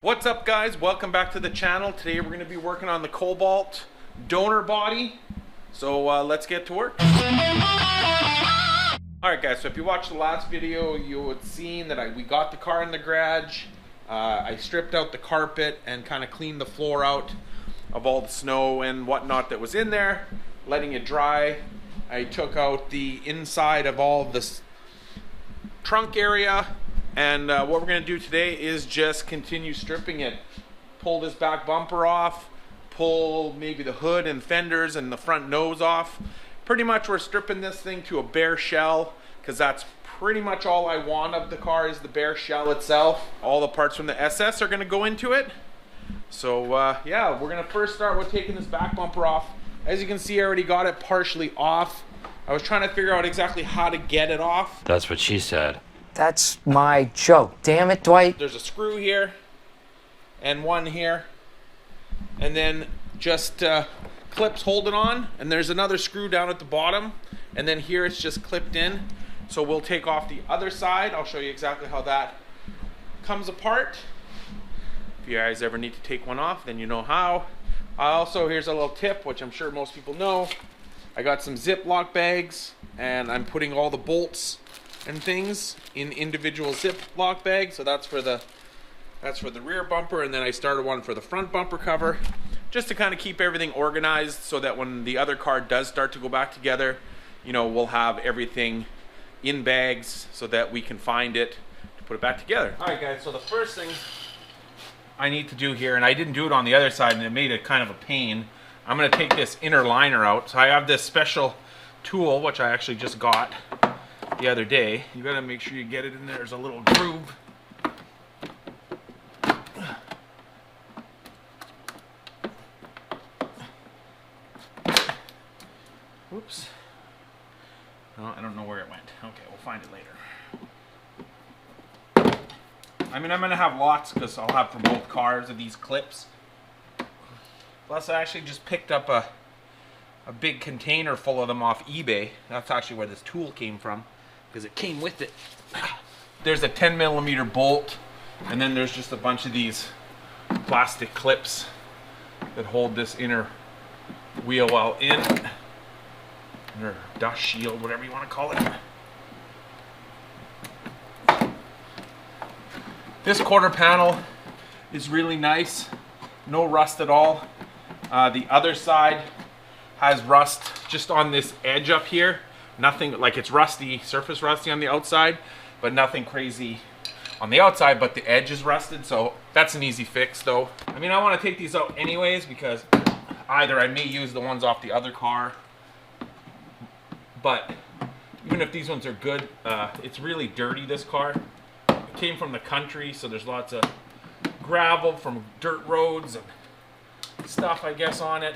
What's up, guys? Welcome back to the channel. Today we're going to be working on the Cobalt donor body. So let's get to work. Alright guys, so if you watched the last video, you would have seen that we got the car in the garage. I stripped out the carpet and kind of cleaned the floor out of all the snow and whatnot that was in there, letting it dry. I took out the inside of all of this trunk area. And what we're going to do today is just continue stripping it. Pull this back bumper off, pull maybe the hood and fenders and the front nose off. Pretty much we're stripping this thing to a bare shell, because that's pretty much all I want of the car is the bare shell itself. All the parts from the SS are going to go into it. So yeah, we're going to first start with taking this back bumper off. As you can see, I already got it partially off. I was trying to figure out exactly how to get it off. That's what she said. That's my joke. Damn it, Dwight. There's a screw here and one here, and then just clips hold it on, and there's another screw down at the bottom, and then here it's just clipped in. So we'll take off the other side. I'll show you exactly how that comes apart. If you guys ever need to take one off, then you know how. Also, here's a little tip, which I'm sure most people know. I got some Ziploc bags, and I'm putting all the bolts and things in individual Ziploc bags. So that's for the rear bumper, and then I started one for the front bumper cover, just to kind of keep everything organized so that when the other car does start to go back together, you know, we'll have everything in bags so that we can find it to put it back together. All right guys, so the first thing I need to do here, and I didn't do it on the other side and it made it kind of a pain, I'm going to take this inner liner out. So I have this special tool, which I actually just got the other day. You gotta make sure you get it in there. There's a little groove. Oops. No, I don't know where it went. Okay, we'll find it later. I mean, I'm gonna have lots because I'll have for both cars of these clips. Plus, I actually just picked up a big container full of them off eBay. That's actually where this tool came from, because it came with it. There's a 10mm bolt, and then there's just a bunch of these plastic clips that hold this inner wheel well in, or dust shield, whatever you want to call it. This quarter panel is really nice, no rust at all. The other side has rust just on this edge up here. Nothing, like it's rusty, surface rusty on the outside, but nothing crazy on the outside, but the edge is rusted, so that's an easy fix though. I mean, I want to take these out anyways because either I may use the ones off the other car, but even if these ones are good, it's really dirty, this car. It came from the country, so there's lots of gravel from dirt roads and stuff, I guess, on it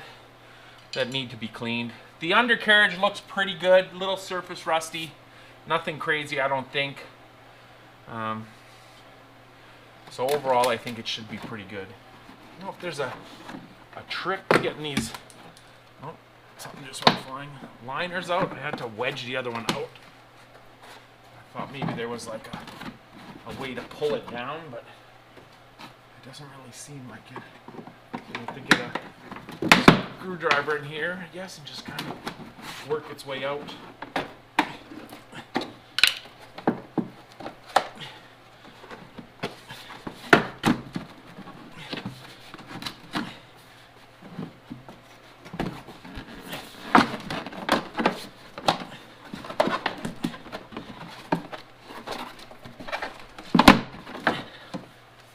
that need to be cleaned. The undercarriage looks pretty good, little surface rusty, nothing crazy, I don't think. So overall, I think it should be pretty good. I don't know if there's a trick to getting these. Oh, something just went flying. Liners out. I had to wedge the other one out. I thought maybe there was like a way to pull it down, but it doesn't really seem like it. You have to get a screwdriver in here, I guess, and just kind of work its way out.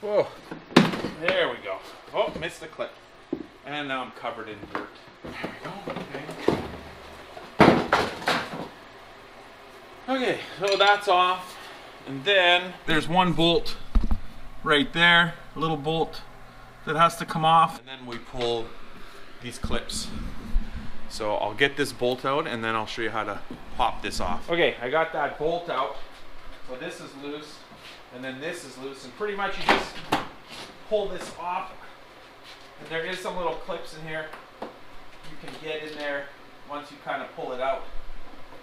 Whoa, there we go. Oh, missed the clip. And now I'm covered in dirt. There we go. Okay, so that's off. And then there's one bolt right there, a little bolt that has to come off. And then we pull these clips. So I'll get this bolt out and then I'll show you how to pop this off. Okay, I got that bolt out. So this is loose and then this is loose. And pretty much you just pull this off. And there is some little clips in here you can get in there once you kind of pull it out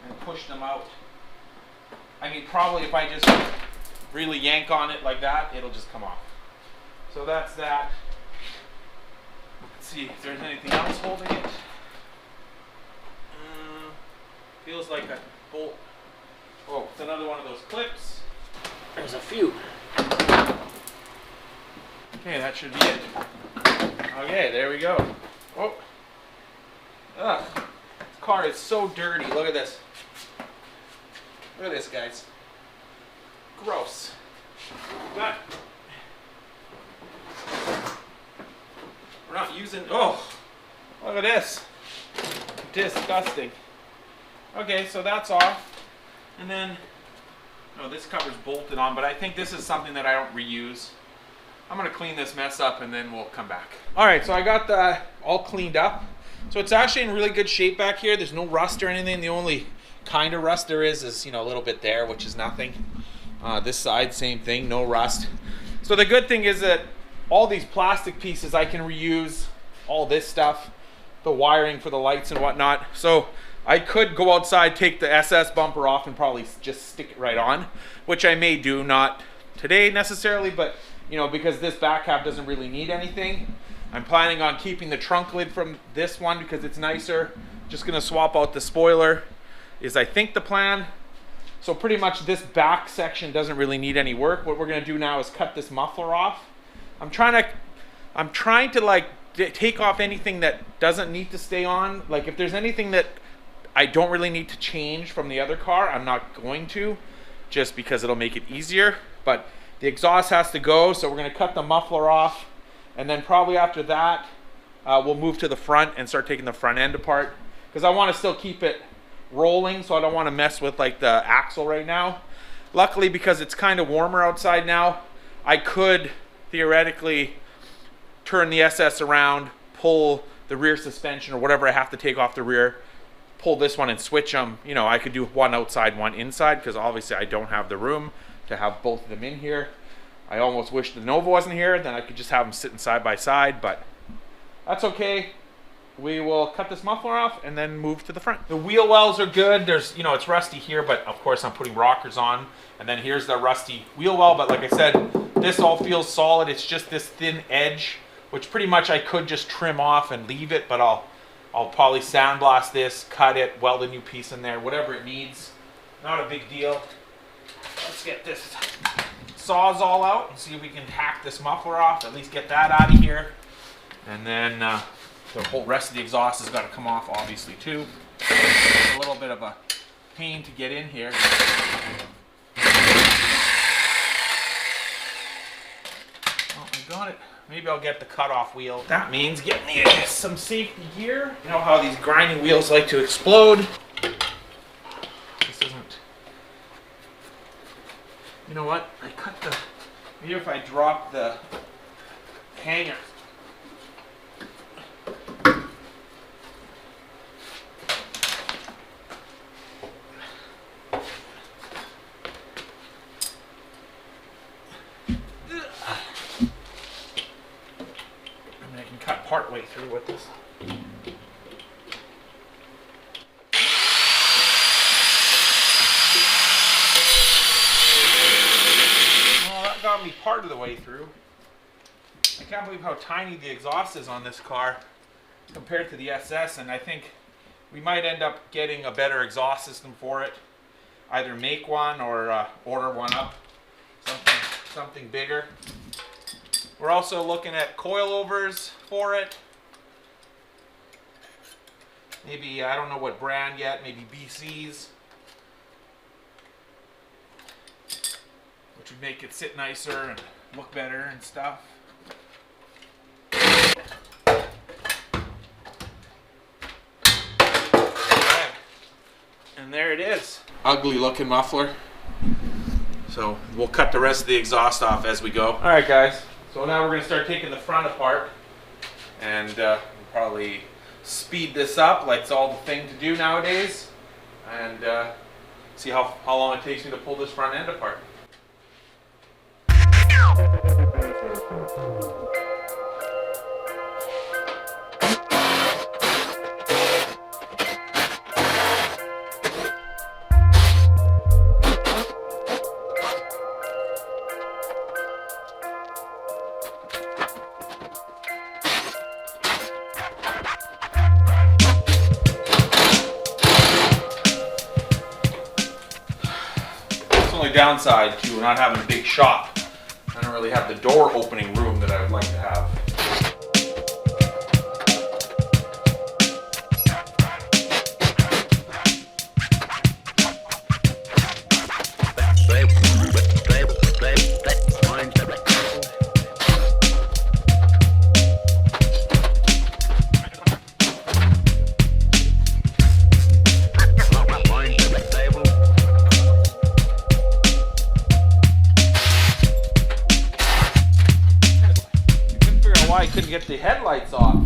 and push them out. I mean, probably if I just really yank on it like that, it'll just come off. So that's that. Let's see if there's anything else holding it. Feels like a bolt. Oh, it's another one of those clips. There's a few. Okay, that should be it. Okay, there we go. Oh. Ugh. This car is so dirty. Look at this. Look at this, guys. Gross. But we're not using. Oh, look at this. Disgusting. Okay, so that's off. And then, no, this cover's bolted on, but I think this is something that I don't reuse. I'm gonna clean this mess up and then we'll come back. All right, so I got the all cleaned up. So it's actually in really good shape back here. There's no rust or anything. The only kind of rust there is, you know, a little bit there, which is nothing. This side, same thing, no rust. So the good thing is that all these plastic pieces I can reuse, all this stuff, the wiring for the lights and whatnot. So I could go outside, take the SS bumper off and probably just stick it right on, which I may do, not today necessarily, but you know, because this back half doesn't really need anything. I'm planning on keeping the trunk lid from this one because it's nicer. Just gonna swap out the spoiler is I think the plan. So pretty much this back section doesn't really need any work. What we're gonna do now is cut this muffler off. I'm trying to like take off anything that doesn't need to stay on. Like if there's anything that I don't really need to change from the other car, I'm not going to, just because it'll make it easier. But the exhaust has to go, so we're gonna cut the muffler off, and then probably after that, we'll move to the front and start taking the front end apart, because I wanna still keep it rolling, so I don't wanna mess with like the axle right now. Luckily, because it's kind of warmer outside now, I could theoretically turn the SS around, pull the rear suspension or whatever I have to take off the rear, pull this one and switch them. You know, I could do one outside, one inside, because obviously I don't have the room to have both of them in here. I almost wish the Nova wasn't here, then I could just have them sitting side by side, but that's okay. We will cut this muffler off and then move to the front. The wheel wells are good. There's, you know, it's rusty here, but of course I'm putting rockers on, and then here's the rusty wheel well. But like I said, this all feels solid. It's just this thin edge, which pretty much I could just trim off and leave it, but I'll probably sandblast this, cut it, weld a new piece in there, whatever it needs. Not a big deal. Let's get this Sawzall out and see if we can hack this muffler off, at least get that out of here. And then the whole rest of the exhaust has got to come off, obviously, too. It's a little bit of a pain to get in here. Oh, I got it. Maybe I'll get the cutoff wheel. That means getting some safety gear. You know how these grinding wheels like to explode. This isn't. You know what? I cut the. Maybe if I drop the hanger. Part way through with this. Well, that got me part of the way through. I can't believe how tiny the exhaust is on this car compared to the SS, and I think we might end up getting a better exhaust system for it. Either make one or order one up, something bigger. We're also looking at coilovers for it. Maybe, I don't know what brand yet, maybe BC's. Which would make it sit nicer and look better and stuff. Okay. And there it is. Ugly looking muffler. So we'll cut the rest of the exhaust off as we go. All right, guys. So now we're going to start taking the front apart, and we'll probably speed this up like it's all the thing to do nowadays, and see how long it takes me to pull this front end apart. downside to not having a big shop. I don't really have the door opening room that I would like to have. Couldn't get the headlights off,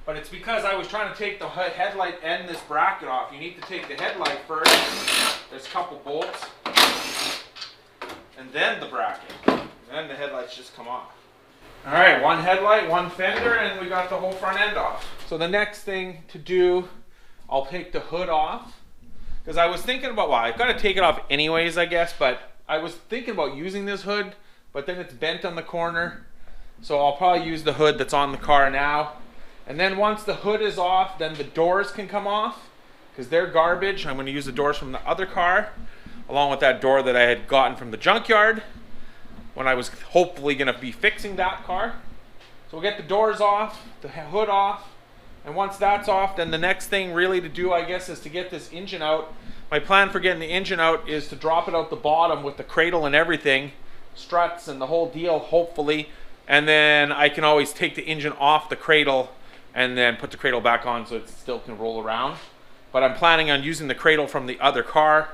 but it's because I was trying to take the headlight and this bracket off. You need to take the headlight first. There's a couple bolts, and then the bracket, and then the headlights just come off. All right, one headlight, one fender, and we got the whole front end off. So the next thing to do, I'll take the hood off, because I was thinking about, well, I've got to take it off anyways, I guess, but I was thinking about using this hood, but then it's bent on the corner. So I'll probably use the hood that's on the car now. And then once the hood is off, then the doors can come off because they're garbage. I'm going to use the doors from the other car along with that door that I had gotten from the junkyard when I was hopefully going to be fixing that car. So we'll get the doors off, the hood off, and once that's off, then the next thing really to do, I guess, is to get this engine out. My plan for getting the engine out is to drop it out the bottom with the cradle and everything, struts and the whole deal, hopefully. And then I can always take the engine off the cradle and then put the cradle back on so it still can roll around. But I'm planning on using the cradle from the other car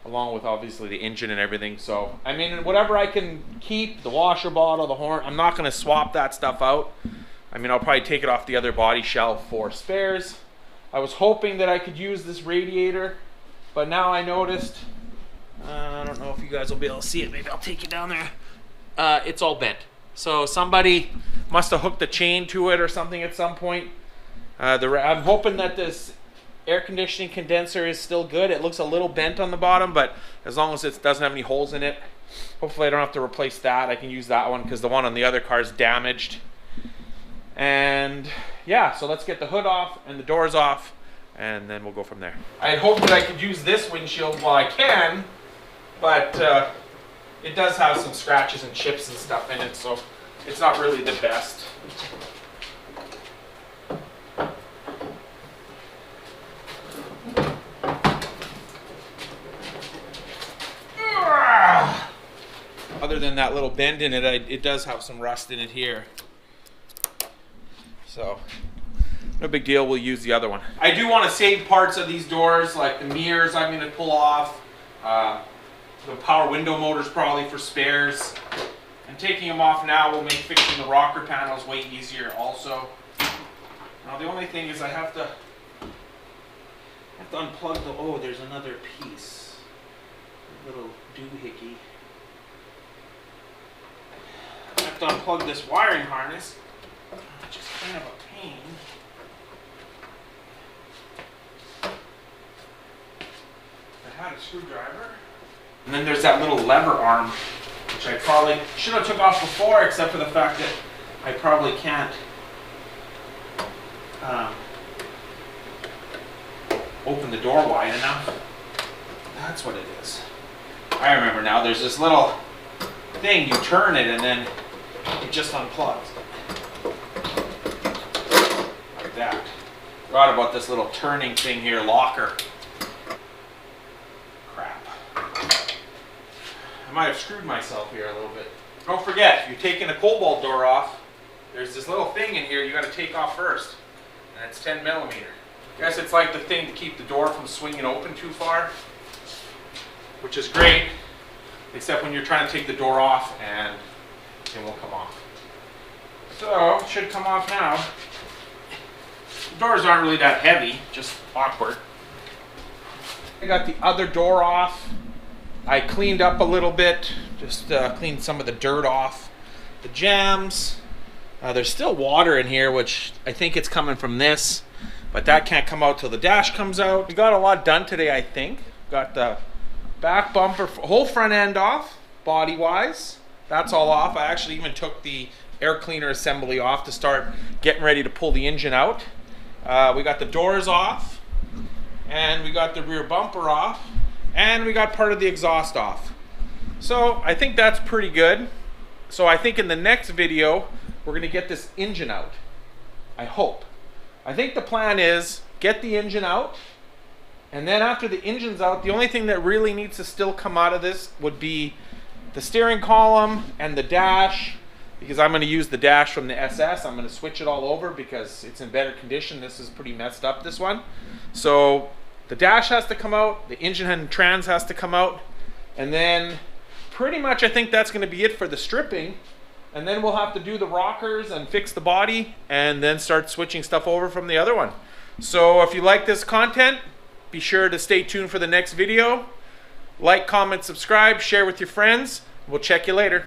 along with obviously the engine and everything. So, I mean, whatever I can keep, the washer bottle, the horn, I'm not going to swap that stuff out. I mean, I'll probably take it off the other body shell for spares. I was hoping that I could use this radiator, but now I noticed, I don't know if you guys will be able to see it. Maybe I'll take you down there. It's all bent. So somebody must have hooked a chain to it or something at some point. I'm hoping that this air conditioning condenser is still good. It looks a little bent on the bottom, but as long as it doesn't have any holes in it, hopefully I don't have to replace that. I can use that one because the one on the other car is damaged. And yeah, so let's get the hood off and the doors off, and then we'll go from there. I had hoped that I could use this windshield while I can, but it does have some scratches and chips and stuff in it, so it's not really the best. Other than that little bend in it, it does have some rust in it here. So, no big deal, we'll use the other one. I do want to save parts of these doors, like the mirrors I'm going to pull off. The power window motors probably for spares. And taking them off now will make fixing the rocker panels way easier also. Now the only thing is I have to unplug the, oh, there's another piece. A little doohickey. I have to unplug this wiring harness, which is kind of a pain. I had a screwdriver. And then there's that little lever arm, which I probably should have took off before, except for the fact that I probably can't open the door wide enough. That's what it is. I remember now, there's this little thing, you turn it and then it just unplugs. Like that. Forgot about this little turning thing here, locker. Crap. I might have screwed myself here a little bit. Don't forget, if you're taking the Cobalt door off, there's this little thing in here you got to take off first, and it's 10 millimeter. I guess it's like the thing to keep the door from swinging open too far, which is great, except when you're trying to take the door off and it won't come off. So, it should come off now. The doors aren't really that heavy, just awkward. I got the other door off. I cleaned up a little bit, just cleaned some of the dirt off the jams. There's still water in here, which I think it's coming from this, but that can't come out till the dash comes out. We got a lot done today, I think. Got the back bumper, whole front end off, body-wise. That's all off. I actually even took the air cleaner assembly off to start getting ready to pull the engine out. We got the doors off, and we got the rear bumper off, and we got part of the exhaust off. So I think that's pretty good. So I think in the next video, we're gonna get this engine out. I hope. I think the plan is get the engine out, and then after the engine's out, the only thing that really needs to still come out of this would be the steering column and the dash, because I'm gonna use the dash from the SS. I'm gonna switch it all over because it's in better condition. This is pretty messed up, this one. So the dash has to come out, the engine and trans has to come out, and then pretty much I think that's gonna be it for the stripping. And then we'll have to do the rockers and fix the body and then start switching stuff over from the other one. So if you like this content, be sure to stay tuned for the next video. Like, comment, subscribe, share with your friends. We'll check you later.